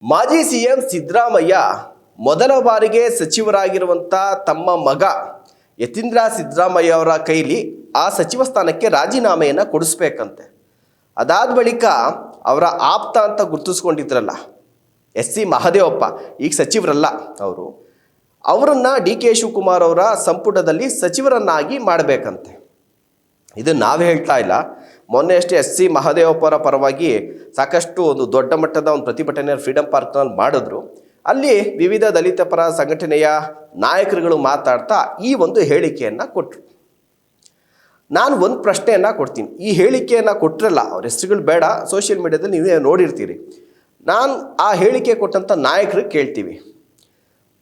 ಮಾಜಿ ಸಿಎಂ ಸಿದ್ದರಾಮಯ್ಯ ಮೊದಲ ಬಾರಿಗೆ ಸಚಿವರಾಗಿರುವಂಥ ತಮ್ಮ ಮಗ ಯತೀಂದ್ರ ಸಿದ್ದರಾಮಯ್ಯ ಅವರ ಕೈಲಿ ಆ ಸಚಿವ ಸ್ಥಾನಕ್ಕೆ ರಾಜೀನಾಮೆಯನ್ನು ಕೊಡಿಸ್ಬೇಕಂತೆ. ಅದಾದ ಬಳಿಕ ಅವರ ಆಪ್ತ ಅಂತ ಗುರುತಿಸ್ಕೊಂಡಿದ್ರಲ್ಲ ಎಸ್ ಸಿ ಮಹದೇವಪ್ಪ, ಈಗ ಸಚಿವರಲ್ಲ ಅವರು, ಅವರನ್ನು ಡಿ ಕೆ ಶಿವಕುಮಾರ್ ಅವರ ಸಂಪುಟದಲ್ಲಿ ಸಚಿವರನ್ನಾಗಿ ಮಾಡಬೇಕಂತೆ. ಇದು ನಾವು ಹೇಳ್ತಾ ಇಲ್ಲ. ಮೊನ್ನೆ ಅಷ್ಟೇ ಎಸ್ ಸಿ ಮಹದೇವಪ್ಪರ ಪರವಾಗಿ ಸಾಕಷ್ಟು ಒಂದು ದೊಡ್ಡ ಮಟ್ಟದ ಒಂದು ಪ್ರತಿಭಟನೆ ಫ್ರೀಡಮ್ ಪಾರ್ಕ್ನಲ್ಲಿ ಮಾಡಿದ್ರು. ಅಲ್ಲಿ ವಿವಿಧ ದಲಿತ ಪರ ಸಂಘಟನೆಯ ನಾಯಕರುಗಳು ಮಾತಾಡ್ತಾ ಈ ಒಂದು ಹೇಳಿಕೆಯನ್ನು ಕೊಟ್ಟರು. ನಾನು ಒಂದು ಪ್ರಶ್ನೆಯನ್ನು ಕೊಡ್ತೀನಿ. ಈ ಹೇಳಿಕೆಯನ್ನು ಕೊಟ್ಟರಲ್ಲ, ಅವ್ರ ಹೆಸರುಗಳು ಬೇಡ, ಸೋಷಿಯಲ್ ಮೀಡಿಯಾದಲ್ಲಿ ನೀವೇ ನೋಡಿರ್ತೀರಿ. ನಾನು ಆ ಹೇಳಿಕೆ ಕೊಟ್ಟಂಥ ನಾಯಕರಿಗೆ ಕೇಳ್ತೀವಿ,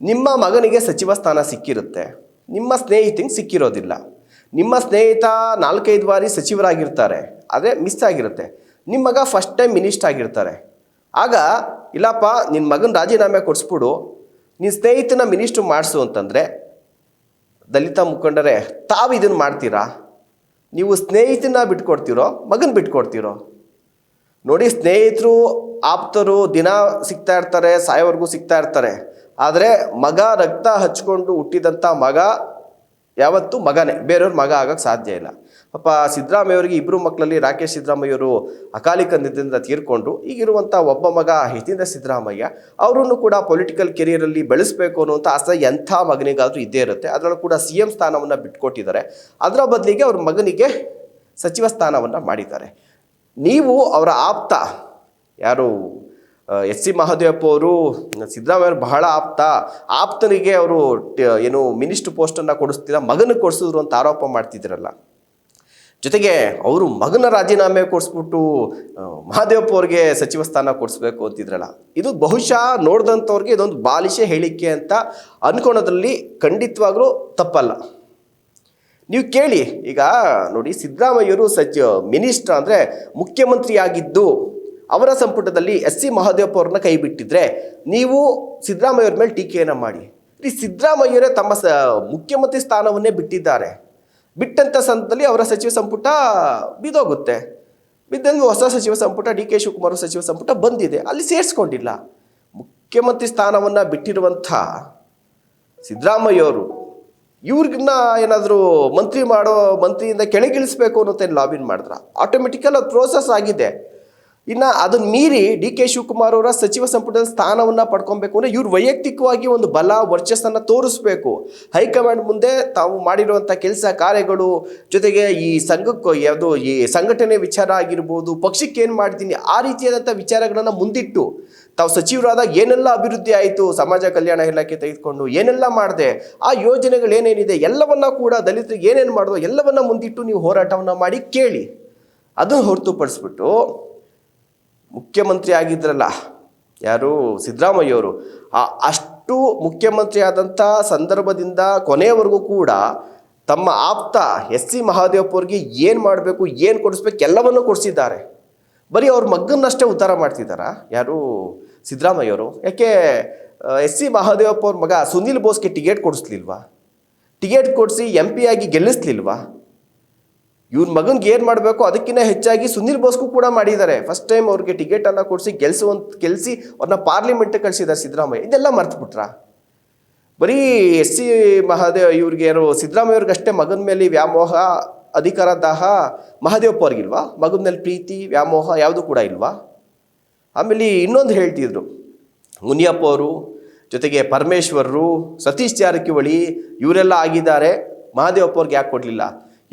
ನಿಮ್ಮ ಮಗನಿಗೆ ಸಚಿವ ಸ್ಥಾನ ಸಿಕ್ಕಿರುತ್ತೆ, ನಿಮ್ಮ ಸ್ನೇಹಿತಂಗೆ ಸಿಕ್ಕಿರೋದಿಲ್ಲ. ನಿಮ್ಮ ಸ್ನೇಹಿತ 4-5 ಬಾರಿ ಸಚಿವರಾಗಿರ್ತಾರೆ, ಆದರೆ ಮಿಸ್ ಆಗಿರುತ್ತೆ. ನಿಮ್ಮ ಮಗ ಫಸ್ಟ್ ಟೈಮ್ ಮಿನಿಸ್ಟರ್ ಆಗಿರ್ತಾರೆ. ಆಗ ಇಲ್ಲಪ್ಪ ನಿನ್ನ ಮಗನ ರಾಜೀನಾಮೆ ಕೊಡಿಸ್ಬಿಡು, ನಿನ್ನ ಸ್ನೇಹಿತನ ಮಿನಿಸ್ಟ್ರು ಮಾಡಿಸು ಅಂತಂದರೆ ದಲಿತ ಮುಖಂಡರೇ ತಾವು ಇದನ್ನು ಮಾಡ್ತೀರಾ? ನೀವು ಸ್ನೇಹಿತನ ಬಿಟ್ಕೊಡ್ತೀರೋ, ಮಗನ ಬಿಟ್ಕೊಡ್ತೀರೋ? ನೋಡಿ, ಸ್ನೇಹಿತರು ಆಪ್ತರು ದಿನ ಸಿಗ್ತಾ ಇರ್ತಾರೆ, ಸಾಯೋವರೆಗೂ ಸಿಗ್ತಾ ಇರ್ತಾರೆ. ಆದರೆ ಮಗ ರಕ್ತ ಹಚ್ಕೊಂಡು ಹುಟ್ಟಿದಂಥ ಮಗ ಯಾವತ್ತೂ ಮಗನೇ, ಬೇರೆಯವ್ರ ಮಗ ಆಗೋಕ್ಕೆ ಸಾಧ್ಯ ಇಲ್ಲ. ಪಾಪ ಸಿದ್ದರಾಮಯ್ಯವರಿಗೆ 2 ಮಕ್ಕಳಲ್ಲಿ ರಾಕೇಶ್ ಸಿದ್ದರಾಮಯ್ಯವರು ಅಕಾಲಿಕ ನಿಧನದಿಂದ ತೀರ್ಕೊಂಡ್ರು. ಈಗಿರುವಂಥ ಒಬ್ಬ ಮಗ ಯತೀಂದ್ರ ಸಿದ್ದರಾಮಯ್ಯ, ಅವರನ್ನು ಕೂಡ ಪೊಲಿಟಿಕಲ್ ಕೆರಿಯರಲ್ಲಿ ಬೆಳೆಸಬೇಕು ಅನ್ನುವಂಥ ಆಸೆ ಎಂಥ ಮಗನಿಗಾದರೂ ಇದ್ದೇ ಇರುತ್ತೆ. ಅದರಲ್ಲೂ ಕೂಡ ಸಿ ಎಂ ಸ್ಥಾನವನ್ನು ಬಿಟ್ಕೊಟ್ಟಿದ್ದಾರೆ. ಅದರ ಬದಲಿಗೆ ಅವ್ರ ಮಗನಿಗೆ ಸಚಿವ ಸ್ಥಾನವನ್ನು ಮಾಡಿದ್ದಾರೆ. ನೀವು ಅವರ ಆಪ್ತ, ಯಾರು ಎಸ್ ಸಿ ಮಹದೇವಪ್ಪ ಅವರು ಸಿದ್ದರಾಮಯ್ಯವ್ರು ಬಹಳ ಆಪ್ತನಿಗೆ ಅವರು ಏನು ಮಿನಿಸ್ಟ್ರ್ ಪೋಸ್ಟನ್ನು ಕೊಡಿಸ್ತಿಲ್ಲ, ಮಗನಿಗೆ ಕೊಡಿಸಿದ್ರು ಅಂತ ಆರೋಪ ಮಾಡ್ತಿದ್ದೀರಲ್ಲ. ಜೊತೆಗೆ ಅವರು ಮಗನ ರಾಜೀನಾಮೆ ಕೊಡಿಸ್ಬಿಟ್ಟು ಮಹದೇವಪ್ಪ ಅವ್ರಿಗೆ ಸಚಿವ ಸ್ಥಾನ ಕೊಡಿಸ್ಬೇಕು ಅಂತಿದ್ರಲ್ಲ, ಇದು ಬಹುಶಃ ನೋಡಿದಂಥವ್ರಿಗೆ ಇದೊಂದು ಬಾಲಿಶ ಹೇಳಿಕೆ ಅಂತ ಅಂದ್ಕೊಳೋದ್ರಲ್ಲಿ ಖಂಡಿತವಾಗ್ಲೂ ತಪ್ಪಲ್ಲ. ನೀವು ಕೇಳಿ, ಈಗ ನೋಡಿ, ಸಿದ್ದರಾಮಯ್ಯವರು ಮಿನಿಸ್ಟರ್ ಅಂದರೆ ಮುಖ್ಯಮಂತ್ರಿಯಾಗಿದ್ದು ಅವರ ಸಂಪುಟದಲ್ಲಿ ಎಸ್ ಸಿ ಮಹದೇವಪ್ಪ ಅವ್ರನ್ನ ಕೈ ಬಿಟ್ಟಿದ್ರೆ ನೀವು ಸಿದ್ದರಾಮಯ್ಯವ್ರ ಮೇಲೆ ಟೀಕೆಯನ್ನು ಮಾಡಿ. ಈ ಸಿದ್ದರಾಮಯ್ಯವರೇ ತಮ್ಮ ಮುಖ್ಯಮಂತ್ರಿ ಸ್ಥಾನವನ್ನೇ ಬಿಟ್ಟಿದ್ದಾರೆ. ಬಿಟ್ಟಂಥ ಸಂದರ್ಭದಲ್ಲಿ ಅವರ ಸಚಿವ ಸಂಪುಟ ಬಿದ್ದೋಗುತ್ತೆ. ಬಿದ್ದಂಗೆ ಹೊಸ ಸಚಿವ ಸಂಪುಟ ಡಿ ಕೆ ಶಿವಕುಮಾರ್ ಸಚಿವ ಸಂಪುಟ ಬಂದಿದೆ, ಅಲ್ಲಿ ಸೇರಿಸ್ಕೊಂಡಿಲ್ಲ. ಮುಖ್ಯಮಂತ್ರಿ ಸ್ಥಾನವನ್ನು ಬಿಟ್ಟಿರುವಂಥ ಸಿದ್ದರಾಮಯ್ಯವರು ಇವ್ರಿಗನ್ನ ಏನಾದರೂ ಮಂತ್ರಿಯಿಂದ ಕೆಳಗಿಳಿಸ್ಬೇಕು ಅನ್ನೋಂಥ ಲಾಬಿನ್ ಮಾಡಿದ್ರ, ಆಟೋಮೆಟಿಕಲ್ ಅದು ಪ್ರೋಸೆಸ್ ಆಗಿದೆ. ಇನ್ನು ಅದನ್ನು ಮೀರಿ ಡಿ ಕೆ ಶಿವಕುಮಾರ್ ಅವರ ಸಚಿವ ಸಂಪುಟದ ಸ್ಥಾನವನ್ನು ಪಡ್ಕೊಬೇಕು ಅಂದರೆ ಇವ್ರು ವೈಯಕ್ತಿಕವಾಗಿ ಒಂದು ಬಲ ವರ್ಚಸ್ಸನ್ನು ತೋರಿಸ್ಬೇಕು. ಹೈಕಮಾಂಡ್ ಮುಂದೆ ತಾವು ಮಾಡಿರುವಂಥ ಕೆಲಸ ಕಾರ್ಯಗಳು, ಜೊತೆಗೆ ಈ ಸಂಘಕ್ಕೆ ಯಾವುದು ಈ ಸಂಘಟನೆ ವಿಚಾರ ಆಗಿರ್ಬೋದು, ಪಕ್ಷಕ್ಕೆ ಏನು ಮಾಡ್ತೀನಿ ಆ ರೀತಿಯಾದಂಥ ವಿಚಾರಗಳನ್ನು ಮುಂದಿಟ್ಟು ತಾವು ಸಚಿವರಾದಾಗ ಏನೆಲ್ಲ ಅಭಿವೃದ್ಧಿ ಆಯಿತು, ಸಮಾಜ ಕಲ್ಯಾಣ ಇಲಾಖೆ ತೆಗೆದುಕೊಂಡು ಏನೆಲ್ಲ ಮಾಡಿದೆ, ಆ ಯೋಜನೆಗಳೇನೇನಿದೆ ಎಲ್ಲವನ್ನ ಕೂಡ ದಲಿತರಿಗೆ ಏನೇನು ಮಾಡಿದೋ ಎಲ್ಲವನ್ನ ಮುಂದಿಟ್ಟು ನೀವು ಹೋರಾಟವನ್ನು ಮಾಡಿ ಕೇಳಿ. ಅದನ್ನು ಹೊರತುಪಡಿಸ್ಬಿಟ್ಟು ಮುಖ್ಯಮಂತ್ರಿ ಆಗಿದ್ರಲ್ಲ ಯಾರು ಸಿದ್ದರಾಮಯ್ಯವರು, ಅಷ್ಟು ಮುಖ್ಯಮಂತ್ರಿ ಆದಂಥ ಸಂದರ್ಭದಿಂದ ಕೊನೆಯವರೆಗೂ ಕೂಡ ತಮ್ಮ ಆಪ್ತ ಎಸ್ ಸಿ ಮಹದೇವಪ್ಪ ಅವ್ರಿಗೆ ಏನು ಮಾಡಬೇಕು, ಏನು ಕೊಡಿಸ್ಬೇಕು ಎಲ್ಲವನ್ನೂ ಕೊಡಿಸಿದ್ದಾರೆ. ಬರೀ ಅವ್ರ ಮಗನ್ನಷ್ಟೇ ಉದ್ಧಾರ ಮಾಡ್ತಿದ್ದಾರಾ ಯಾರು ಸಿದ್ದರಾಮಯ್ಯವರು? ಯಾಕೆ ಎಸ್ ಸಿ ಮಹದೇವಪ್ಪ ಅವ್ರ ಮಗ ಸುನಿಲ್ ಬೋಸ್ಗೆ ಟಿಕೆಟ್ ಕೊಡಿಸ್ಲಿಲ್ವಾ? ಟಿಕೆಟ್ ಕೊಡಿಸಿ MP ಆಗಿ ಗೆಲ್ಲಿಸ್ಲಿಲ್ವಾ? ಇವ್ರ ಮಗನಿಗೆ ಏನು ಮಾಡಬೇಕು ಅದಕ್ಕಿಂತ ಹೆಚ್ಚಾಗಿ ಸುನಿಲ್ ಬೋಸ್ಗೂ ಕೂಡ ಮಾಡಿದ್ದಾರೆ. ಫಸ್ಟ್ ಟೈಮ್ ಅವ್ರಿಗೆ ಟಿಕೆಟನ್ನು ಕೊಡಿಸಿ ಗೆಲ್ಲಿಸಿ ಅವ್ರನ್ನ ಪಾರ್ಲಿಮೆಂಟ್ಗೆ ಕಳಿಸಿದ್ದಾರೆ ಸಿದ್ದರಾಮಯ್ಯ. ಇದೆಲ್ಲ ಮರ್ತುಬಿಟ್ರಾ? ಬರೀ ಎಸ್ ಸಿ ಇವ್ರಿಗೆ ಯಾರು ಸಿದ್ದರಾಮಯ್ಯವ್ರಿಗಷ್ಟೇ ಮಗನ ಮೇಲೆ ವ್ಯಾಮೋಹ, ಅಧಿಕಾರ ದಾಹ, ಮಹದೇವಪ್ಪ ಅವ್ರಿಗಿಲ್ವಾ? ಮಗನ ಮೇಲೆ ಪ್ರೀತಿ ವ್ಯಾಮೋಹ ಯಾವುದು ಕೂಡ ಇಲ್ವಾ? ಆಮೇಲೆ ಇನ್ನೊಂದು ಹೇಳ್ತಿದ್ರು, ಮುನಿಯಪ್ಪ ಅವರು, ಜೊತೆಗೆ ಪರಮೇಶ್ವರರು, ಸತೀಶ್ ಜಾರಕಿಹೊಳಿ ಇವರೆಲ್ಲ ಆಗಿದ್ದಾರೆ, ಮಹದೇವಪ್ಪ ಅವ್ರಿಗೆ ಯಾಕೆ ಕೊಡಲಿಲ್ಲ?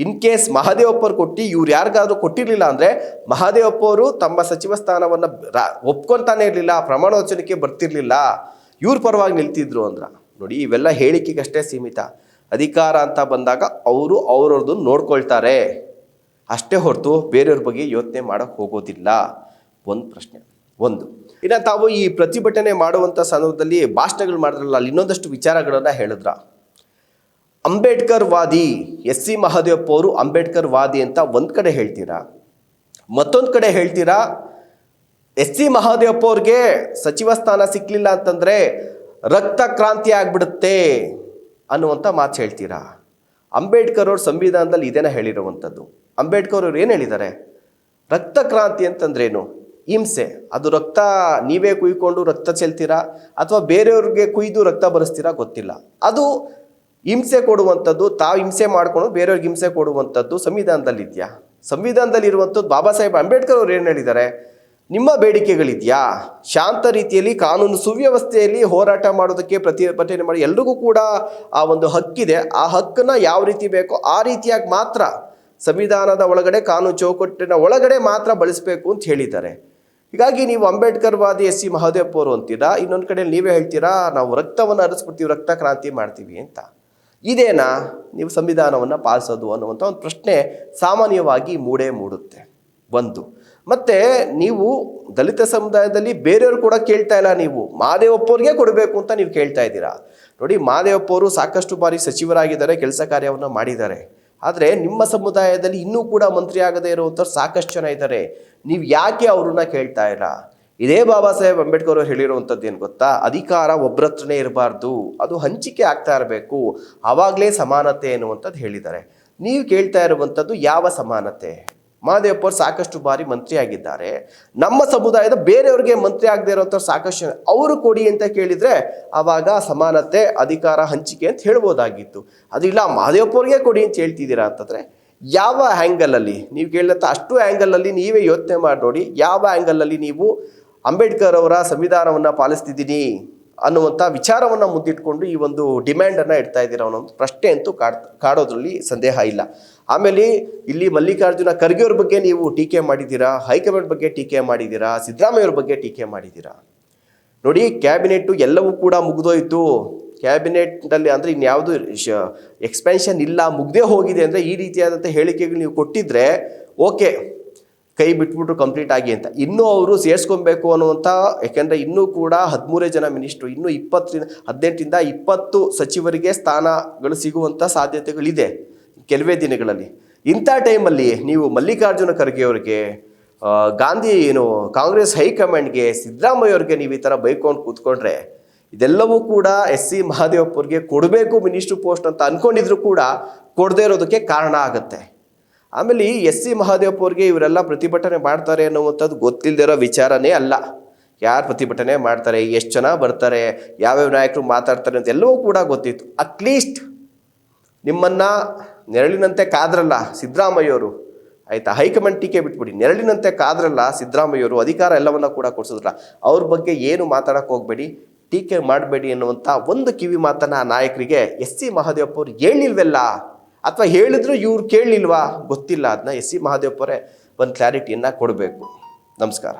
ಇನ್ ಕೇಸ್ ಮಹದೇವಪ್ಪ ಅವ್ರು ಕೊಟ್ಟು ಇವ್ರು ಯಾರಿಗಾದ್ರೂ ಕೊಟ್ಟಿರಲಿಲ್ಲ ಅಂದರೆ ಮಹದೇವಪ್ಪ ಅವರು ತಮ್ಮ ಸಚಿವ ಸ್ಥಾನವನ್ನು ಒಪ್ಕೊತಾನೆ ಇರಲಿಲ್ಲ, ಪ್ರಮಾಣ ವಚನಕ್ಕೆ ಬರ್ತಿರ್ಲಿಲ್ಲ, ಇವ್ರ ಪರವಾಗಿ ನಿಲ್ತಿದ್ರು ಅಂದ್ರೆ. ನೋಡಿ, ಇವೆಲ್ಲ ಹೇಳಿಕೆಗಷ್ಟೇ ಸೀಮಿತ. ಅಧಿಕಾರ ಅಂತ ಬಂದಾಗ ಅವರು ಅವ್ರವ್ರದ್ದು ನೋಡ್ಕೊಳ್ತಾರೆ ಅಷ್ಟೇ ಹೊರತು ಬೇರೆಯವ್ರ ಬಗ್ಗೆ ಯೋಚನೆ ಮಾಡೋಕ್ಕೆ ಹೋಗೋದಿಲ್ಲ. ಒಂದು ಪ್ರಶ್ನೆ. ಇನ್ನು ತಾವು ಈ ಪ್ರತಿಭಟನೆ ಮಾಡುವಂಥ ಸಂದರ್ಭದಲ್ಲಿ ಭಾಷಣಗಳು ಮಾಡಿದ್ರಲ್ಲ, ಅಲ್ಲಿ ಇನ್ನೊಂದಷ್ಟು ವಿಚಾರಗಳನ್ನು ಹೇಳಿದ್ರ. ಅಂಬೇಡ್ಕರ್ ವಾದಿ ಎಸ್ ಸಿ ಮಹದೇವಪ್ಪ ಅವರು ಅಂಬೇಡ್ಕರ್ ವಾದಿ ಅಂತ ಒಂದು ಕಡೆ ಹೇಳ್ತೀರಾ, ಮತ್ತೊಂದು ಕಡೆ ಹೇಳ್ತೀರಾ ಎಸ್ ಸಿ ಮಹದೇವಪ್ಪ ಅವ್ರಿಗೆ ಸಚಿವ ಸ್ಥಾನ ಸಿಕ್ಕಲಿಲ್ಲ ಅಂತಂದರೆ ರಕ್ತ ಕ್ರಾಂತಿ ಆಗಿಬಿಡುತ್ತೆ ಅನ್ನುವಂಥ ಮಾತು ಹೇಳ್ತೀರಾ. ಅಂಬೇಡ್ಕರ್ ಅವ್ರ ಸಂವಿಧಾನದಲ್ಲಿ ಇದೇನ ಹೇಳಿರುವಂಥದ್ದು. ಅಂಬೇಡ್ಕರ್ ಅವ್ರು ಏನು ಹೇಳಿದ್ದಾರೆ? ರಕ್ತ ಕ್ರಾಂತಿ ಅಂತಂದ್ರೇನು? ಹಿಂಸೆ. ಅದು ರಕ್ತ ನೀವೇ ಕುಯ್ಕೊಂಡು ರಕ್ತ ಚೆಲ್ತೀರಾ ಅಥವಾ ಬೇರೆಯವ್ರಿಗೆ ಕುಯ್ದು ರಕ್ತ ಬರೆಸ್ತೀರಾ ಗೊತ್ತಿಲ್ಲ. ಅದು ಹಿಂಸೆ ಕೊಡುವಂಥದ್ದು, ತಾವು ಹಿಂಸೆ ಮಾಡಿಕೊಂಡು ಬೇರೆಯವ್ರಿಗೆ ಹಿಂಸೆ ಕೊಡುವಂಥದ್ದು ಸಂವಿಧಾನದಲ್ಲಿದೆಯಾ? ಸಂವಿಧಾನದಲ್ಲಿ ಇರುವಂಥದ್ದು ಬಾಬಾ ಸಾಹೇಬ್ ಅಂಬೇಡ್ಕರ್ ಅವರು ಏನು ಹೇಳಿದ್ದಾರೆ? ನಿಮ್ಮ ಬೇಡಿಕೆಗಳಿದೆಯಾ? ಶಾಂತ ರೀತಿಯಲ್ಲಿ ಕಾನೂನು ಸುವ್ಯವಸ್ಥೆಯಲ್ಲಿ ಹೋರಾಟ ಮಾಡೋದಕ್ಕೆ, ಪ್ರತಿಭಟನೆ ಮಾಡಿ ಎಲ್ರಿಗೂ ಕೂಡ ಆ ಒಂದು ಹಕ್ಕಿದೆ. ಆ ಹಕ್ಕನ್ನು ಯಾವ ರೀತಿ ಬೇಕೋ ಆ ರೀತಿಯಾಗಿ ಮಾತ್ರ ಸಂವಿಧಾನದ ಒಳಗಡೆ, ಕಾನೂನು ಚೌಕಟ್ಟಿನ ಒಳಗಡೆ ಮಾತ್ರ ಬಳಸಬೇಕು ಅಂತ ಹೇಳಿದ್ದಾರೆ. ಹೀಗಾಗಿ ನೀವು ಅಂಬೇಡ್ಕರ್ ವಾದಿ ಎಸ್ ಸಿ ಮಹದೇವಪ್ಪ ಅವರು ಅಂತೀರಾ, ಇನ್ನೊಂದು ಕಡೆ ನೀವೇ ಹೇಳ್ತೀರಾ ನಾವು ರಕ್ತವನ್ನು ಹರಿಸ್ಬಿಡ್ತೀವಿ, ರಕ್ತ ಕ್ರಾಂತಿ ಮಾಡ್ತೀವಿ ಅಂತ. ಇದೇನಾ ನೀವು ಸಂವಿಧಾನವನ್ನು ಪಾಲಿಸೋದು ಅನ್ನುವಂಥ ಒಂದು ಪ್ರಶ್ನೆ ಸಾಮಾನ್ಯವಾಗಿ ಮೂಡುತ್ತೆ. ಒಂದು ಮತ್ತು ನೀವು ದಲಿತ ಸಮುದಾಯದಲ್ಲಿ ಬೇರೆಯವರು ಕೂಡ ಕೇಳ್ತಾ ಇಲ್ಲ, ನೀವು ಮಹದೇವಪ್ಪವ್ರಿಗೆ ಕೊಡಬೇಕು ಅಂತ ನೀವು ಕೇಳ್ತಾ ಇದ್ದೀರಾ. ನೋಡಿ, ಮಹದೇವಪ್ಪ ಅವರು ಸಾಕಷ್ಟು ಬಾರಿ ಸಚಿವರಾಗಿದ್ದಾರೆ, ಕೆಲಸ ಕಾರ್ಯವನ್ನು ಮಾಡಿದ್ದಾರೆ. ಆದರೆ ನಿಮ್ಮ ಸಮುದಾಯದಲ್ಲಿ ಇನ್ನೂ ಕೂಡ ಮಂತ್ರಿ ಆಗದೇ ಇರುವಂಥವ್ರು ಸಾಕಷ್ಟು ಜನ ಇದ್ದಾರೆ. ನೀವು ಯಾಕೆ ಅವ್ರನ್ನ ಕೇಳ್ತಾ ಇಲ್ಲ? ಇದೇ ಬಾಬಾ ಸಾಹೇಬ್ ಅಂಬೇಡ್ಕರ್ ಅವರು ಹೇಳಿರುವಂಥದ್ದು ಏನು ಗೊತ್ತಾ? ಅಧಿಕಾರ ಒಬ್ಬರ ಹತ್ರನೇ ಇರಬಾರ್ದು, ಅದು ಹಂಚಿಕೆ ಆಗ್ತಾ ಇರಬೇಕು, ಆವಾಗಲೇ ಸಮಾನತೆ ಎನ್ನುವಂಥದ್ದು ಹೇಳಿದ್ದಾರೆ. ನೀವು ಕೇಳ್ತಾ ಇರುವಂಥದ್ದು ಯಾವ ಸಮಾನತೆ? ಮಹದೇವಪ್ಪ ಅವರು ಸಾಕಷ್ಟು ಬಾರಿ ಮಂತ್ರಿ ಆಗಿದ್ದಾರೆ. ನಮ್ಮ ಸಮುದಾಯದ ಬೇರೆಯವ್ರಿಗೆ ಮಂತ್ರಿ ಆಗದೆ ಇರೋಂಥವ್ರು ಸಾಕಷ್ಟು ಅವರು ಕೊಡಿ ಅಂತ ಕೇಳಿದರೆ ಆವಾಗ ಸಮಾನತೆ, ಅಧಿಕಾರ ಹಂಚಿಕೆ ಅಂತ ಹೇಳ್ಬೋದಾಗಿತ್ತು. ಅದಿಲ್ಲ ಮಹದೇವಪ್ಪ ಅವ್ರಿಗೆ ಕೊಡಿ ಅಂತ ಹೇಳ್ತಿದ್ದೀರಾ ಅಂತಂದರೆ ಯಾವ ಆ್ಯಂಗಲಲ್ಲಿ ನೀವು ಕೇಳಿದಂಥ ಅಷ್ಟು ಆ್ಯಂಗಲಲ್ಲಿ ನೀವೇ ಯೋಚನೆ ಮಾಡಿ ನೋಡಿ. ಯಾವ ಆ್ಯಂಗಲಲ್ಲಿ ನೀವು ಅಂಬೇಡ್ಕರ್ ಅವರ ಸಂವಿಧಾನವನ್ನು ಪಾಲಿಸ್ತಿದ್ದೀನಿ ಅನ್ನುವಂಥ ವಿಚಾರವನ್ನು ಮುಂದಿಟ್ಕೊಂಡು ಈ ಒಂದು ಡಿಮ್ಯಾಂಡನ್ನು ಇಡ್ತಾ ಇದ್ದೀರಾ ಅನ್ನೋ ಒಂದು ಪ್ರಶ್ನೆ ಅಂತೂ ಕಾಡೋದ್ರಲ್ಲಿ ಸಂದೇಹ ಇಲ್ಲ. ಆಮೇಲೆ ಇಲ್ಲಿ ಮಲ್ಲಿಕಾರ್ಜುನ ಖರ್ಗೆ ಅವ್ರ ಬಗ್ಗೆ ನೀವು ಟೀಕೆ ಮಾಡಿದ್ದೀರಾ, ಹೈಕಮಾಂಡ್ ಬಗ್ಗೆ ಟೀಕೆ ಮಾಡಿದ್ದೀರಾ, ಸಿದ್ದರಾಮಯ್ಯವ್ರ ಬಗ್ಗೆ ಟೀಕೆ ಮಾಡಿದ್ದೀರಾ. ನೋಡಿ, ಕ್ಯಾಬಿನೆಟ್ಟು ಎಲ್ಲವೂ ಕೂಡ ಮುಗಿದೋಯ್ತು. ಕ್ಯಾಬಿನೆಟ್ನಲ್ಲಿ ಅಂದರೆ ಇನ್ಯಾವುದು ಎಕ್ಸ್ಪೆನ್ಷನ್ ಇಲ್ಲ, ಮುಗ್ದೇ ಹೋಗಿದೆ ಅಂದರೆ ಈ ರೀತಿಯಾದಂಥ ಹೇಳಿಕೆಗಳು ನೀವು ಕೊಟ್ಟಿದ್ರೆ ಓಕೆ, ಕೈ ಬಿಟ್ಬಿಟ್ರು ಕಂಪ್ಲೀಟ್ ಆಗಿ ಅಂತ. ಇನ್ನೂ ಅವರು ಸೇರಿಸ್ಕೊಬೇಕು ಅನ್ನುವಂಥ, ಯಾಕೆಂದರೆ ಇನ್ನೂ ಕೂಡ 13 ಜನ ಮಿನಿಸ್ಟ್ರು, ಇನ್ನೂ 18ರಿಂದ 20 ಸಚಿವರಿಗೆ ಸ್ಥಾನಗಳು ಸಿಗುವಂಥ ಸಾಧ್ಯತೆಗಳಿದೆ ಕೆಲವೇ ದಿನಗಳಲ್ಲಿ. ಇಂಥ ಟೈಮಲ್ಲಿ ನೀವು ಮಲ್ಲಿಕಾರ್ಜುನ ಖರ್ಗೆ ಅವರಿಗೆ, ಕಾಂಗ್ರೆಸ್ ಹೈಕಮಾಂಡ್ಗೆ, ಸಿದ್ದರಾಮಯ್ಯ ಅವ್ರಿಗೆ ನೀವು ಈ ಥರ ಬೈಕೊಂಡು ಕೂತ್ಕೊಂಡ್ರೆ ಇದೆಲ್ಲವೂ ಕೂಡ ಎಸ್ ಸಿ ಮಹದೇವಪ್ಪವ್ರಿಗೆ ಕೊಡಬೇಕು ಮಿನಿಸ್ಟ್ರು ಪೋಸ್ಟ್ ಅಂತ ಅಂದ್ಕೊಂಡಿದ್ರು ಕೂಡ ಕೊಡದೇ ಇರೋದಕ್ಕೆ ಕಾರಣ ಆಗುತ್ತೆ. ಆಮೇಲೆ ಈ ಎಸ್ ಸಿ ಮಹದೇವಪ್ಪ ಅವ್ರಿಗೆ ಇವರೆಲ್ಲ ಪ್ರತಿಭಟನೆ ಮಾಡ್ತಾರೆ ಅನ್ನುವಂಥದ್ದು ಗೊತ್ತಿಲ್ಲದಿರೋ ವಿಚಾರನೇ ಅಲ್ಲ. ಯಾರು ಪ್ರತಿಭಟನೆ ಮಾಡ್ತಾರೆ, ಎಷ್ಟು ಜನ ಬರ್ತಾರೆ, ಯಾವ್ಯಾವ ನಾಯಕರು ಮಾತಾಡ್ತಾರೆ ಅಂತ ಎಲ್ಲವೂ ಕೂಡ ಗೊತ್ತಿತ್ತು. ಅಟ್ಲೀಸ್ಟ್ ನಿಮ್ಮನ್ನು ನೆರಳಿನಂತೆ ಕಾದ್ರಲ್ಲ ಸಿದ್ದರಾಮಯ್ಯವರು, ಆಯಿತಾ? ಹೈಕಮಾಂಡ್ ಟೀಕೆ ಬಿಟ್ಬಿಡಿ, ನೆರಳಿನಂತೆ ಕಾದ್ರಲ್ಲ ಸಿದ್ದರಾಮಯ್ಯವರು, ಅಧಿಕಾರ ಎಲ್ಲವನ್ನ ಕೂಡ ಕೊಡಿಸಿದ್ರಲ್ಲ, ಅವ್ರ ಬಗ್ಗೆ ಏನು ಮಾತಾಡೋಕ್ಕೆ ಹೋಗಬೇಡಿ, ಟೀಕೆ ಮಾಡಬೇಡಿ ಅನ್ನುವಂಥ ಒಂದು ಕಿವಿ ಮಾತನ್ನು ಆ ನಾಯಕರಿಗೆ ಎಸ್ ಸಿ ಮಹದೇವಪ್ಪ ಅವ್ರು ಹೇಳಿಲ್ವಲ್ಲ, ಅಥವಾ ಹೇಳಿದ್ರು ಇವ್ರು ಕೇಳಲಿಲ್ವಾ ಗೊತ್ತಿಲ್ಲ. ಅದನ್ನ ಎಸ್ ಸಿ ಮಹದೇವಪ್ಪರೇ ಒಂದು ಕ್ಲಾರಿಟಿಯನ್ನು ಕೊಡಬೇಕು. ನಮಸ್ಕಾರ.